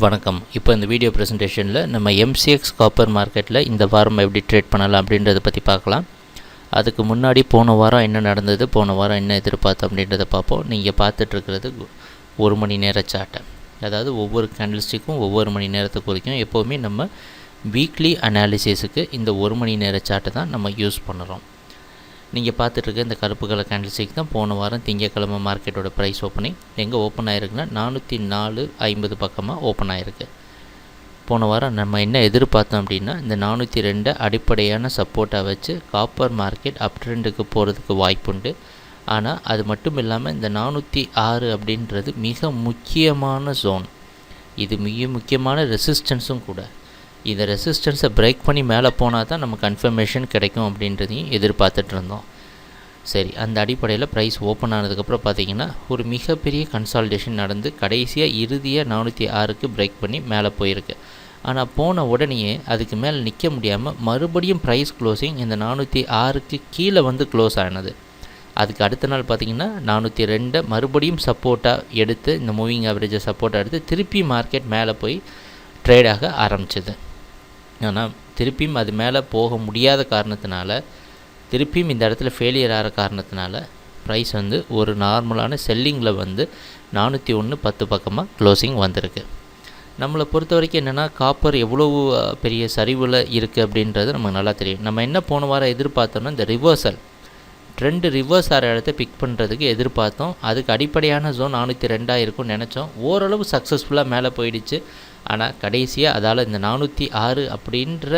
வணக்கம். இப்போ இந்த வீடியோ ப்ரெசன்டேஷனில் நம்ம MCX காப்பர் மார்க்கெட்டில் இந்த வாரம் எப்படி ட்ரேட் பண்ணலாம் அப்படின்றத பற்றி பார்க்கலாம். அதுக்கு முன்னாடி போன வாரம் என்ன நடந்தது, போன வாரம் என்ன எதிர்பார்த்தோம் அப்படின்றத பார்ப்போம். நீங்கள் பார்த்துட்ருக்கிறது ஒரு மணி நேர சார்ட்டை, அதாவது ஒவ்வொரு கேண்டில்ஸ்டிக்கும் ஒவ்வொரு மணி நேரத்தை குறிக்கும். எப்போவுமே நம்ம வீக்லி அனாலிசிஸுக்கு இந்த ஒரு மணி நேர சார்ட்டை தான் நம்ம யூஸ் பண்ணுறோம். நீங்கள் பார்த்துட்ருக்க இந்த கருப்பு கலர் கேண்டில்ஸ்டிக் தான் போன வாரம் திங்கக்கிழமை மார்க்கெட்டோட ப்ரைஸ் ஓப்பனிங் எங்கே ஓப்பன் ஆகிருக்குன்னா 404.50 பக்கமாக ஓப்பன் ஆகிருக்கு. போன வாரம் நம்ம என்ன எதிர்பார்த்தோம் அப்படின்னா இந்த 402 அடிப்படையான சப்போர்ட்டாக வச்சு காப்பர் மார்க்கெட் அப் ட்ரெண்டுக்கு போகிறதுக்கு வாய்ப்புண்டு. ஆனால் அது மட்டும் இல்லாமல் இந்த 406 அப்படின்றது மிக முக்கியமான ஜோன், இது மிக முக்கியமான ரெசிஸ்டன்ஸும் கூட. இந்த ரெசிஸ்டன்ஸை பிரேக் பண்ணி மேலே போனால் தான் நம்ம கன்ஃபர்மேஷன் கிடைக்கும் அப்படின்றதையும் எதிர்பார்த்துட்டு இருந்தோம். சரி, அந்த அடிப்படையில் ப்ரைஸ் ஓப்பன் ஆனதுக்கப்புறம் பார்த்திங்கன்னா ஒரு மிகப்பெரிய கன்சால்டேஷன் நடந்து கடைசியாக இறுதியாக 406க்கு பிரேக் பண்ணி மேலே போயிருக்கு. ஆனால் போன உடனேயே அதுக்கு மேலே நிற்க முடியாமல் மறுபடியும் ப்ரைஸ் க்ளோசிங் இந்த 406க்கு கீழே வந்து க்ளோஸ் ஆனது. அதுக்கு அடுத்த நாள் பார்த்திங்கன்னா 402 மறுபடியும் சப்போர்ட்டாக எடுத்து இந்த மூவிங் ஆவரேஜை சப்போர்ட்டாக எடுத்து திருப்பி மார்க்கெட் மேலே போய் ட்ரேடாக ஆரம்பிச்சிது. ஆனால் திருப்பியும் அது மேலே போக முடியாத காரணத்தினால, திருப்பியும் இந்த இடத்துல ஃபெயிலியர் ஆகிற காரணத்தினால ப்ரைஸ் வந்து ஒரு நார்மலான செல்லிங்கில் வந்து 401.10 பக்கமாக க்ளோசிங் வந்திருக்கு. நம்மளை பொறுத்த வரைக்கும் என்னென்னா காப்பர் எவ்வளவு பெரிய சரிவில் இருக்குது அப்படின்றது நமக்கு நல்லா தெரியும். நம்ம என்ன போன வாரம் எதிர்பார்த்தோன்னா இந்த ரிவர்சல் ட்ரெண்டு ரிவர்ஸ் ஆகிற இடத்த பிக் பண்ணுறதுக்கு எதிர்பார்த்தோம். அதுக்கு அடிப்படையான ஜோன் 402 இருக்கும்னு நினச்சோம். ஓரளவு சக்ஸஸ்ஃபுல்லாக மேலே போயிடுச்சு. ஆனால் கடைசியாக அதால் இந்த 406 அப்படின்ற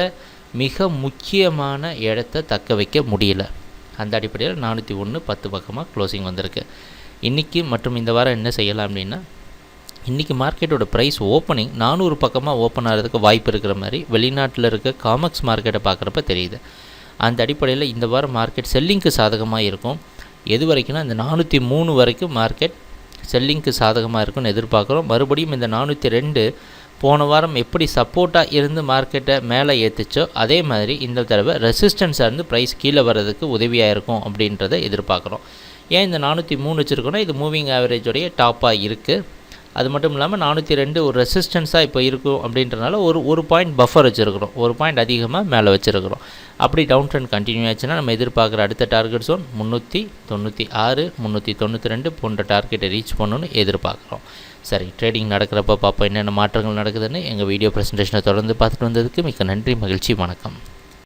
மிக முக்கியமான இடத்த தக்க வைக்க முடியல. அந்த அடிப்படையில் 401.10 பக்கமாக க்ளோசிங் வந்திருக்கு. இன்றைக்கி மற்றும் இந்த வாரம் என்ன செய்யலாம் அப்படின்னா, இன்றைக்கி மார்க்கெட்டோட ப்ரைஸ் ஓப்பனிங் 400 பக்கமாக ஓப்பன் ஆகிறதுக்கு வாய்ப்பு இருக்கிற மாதிரி வெளிநாட்டில் இருக்க காமெக்ஸ் மார்க்கெட்டை பார்க்குறப்ப தெரியுது. அந்த அடிப்படையில் இந்த வாரம் மார்க்கெட் செல்லிங்க்கு சாதகமாக இருக்கும். எது வரைக்கும்னா இந்த 403 வரைக்கும் மார்க்கெட் செல்லிங்க்கு சாதகமாக இருக்கும்னு எதிர்பார்க்குறோம். மறுபடியும் இந்த 402 போன வாரம் எப்படி சப்போர்ட்டாக இருந்து மார்க்கெட்டை மேலே ஏற்றுச்சோ அதே மாதிரி இந்த தடவை ரெசிஸ்டன்ஸாக இருந்து ப்ரைஸ் கீழே வர்றதுக்கு உதவியாக இருக்கும் அப்படின்றத எதிர்பார்க்குறோம். ஏன் இந்த 403 வச்சுருக்கோன்னா இது மூவிங் ஆவரேஜோடைய டாப்பாக இருக்குது. அது மட்டும் இல்லாமல் 402 ஒரு ரெசிஸ்டன்ஸாக இப்போ இருக்கும் அப்படின்றனால ஒரு பாயிண்ட் பஃபர் வச்சுருக்கிறோம், ஒரு பாயிண்ட் அதிகமாக மேலே வச்சுருக்கிறோம். அப்படி டவுன் ட்ரெண்ட் கண்டினியூ ஆச்சுன்னா நம்ம எதிர்பார்க்குற அடுத்த டார்கெட் ஜோன் 396, 392 போன்ற டார்கெட்டை ரீச் பண்ணணும்னு எதிர்பார்க்குறோம். சரி, ட்ரேடிங் நடக்கிறப்ப பார்ப்போம் என்னென்ன மாற்றங்கள் நடக்குதுன்னு. எங்கள் வீடியோ ப்ரெசன்டேஷனை தொடர்ந்து பார்த்துட்டு வந்ததுக்கு மிக்க நன்றி, மகிழ்ச்சி, வணக்கம்.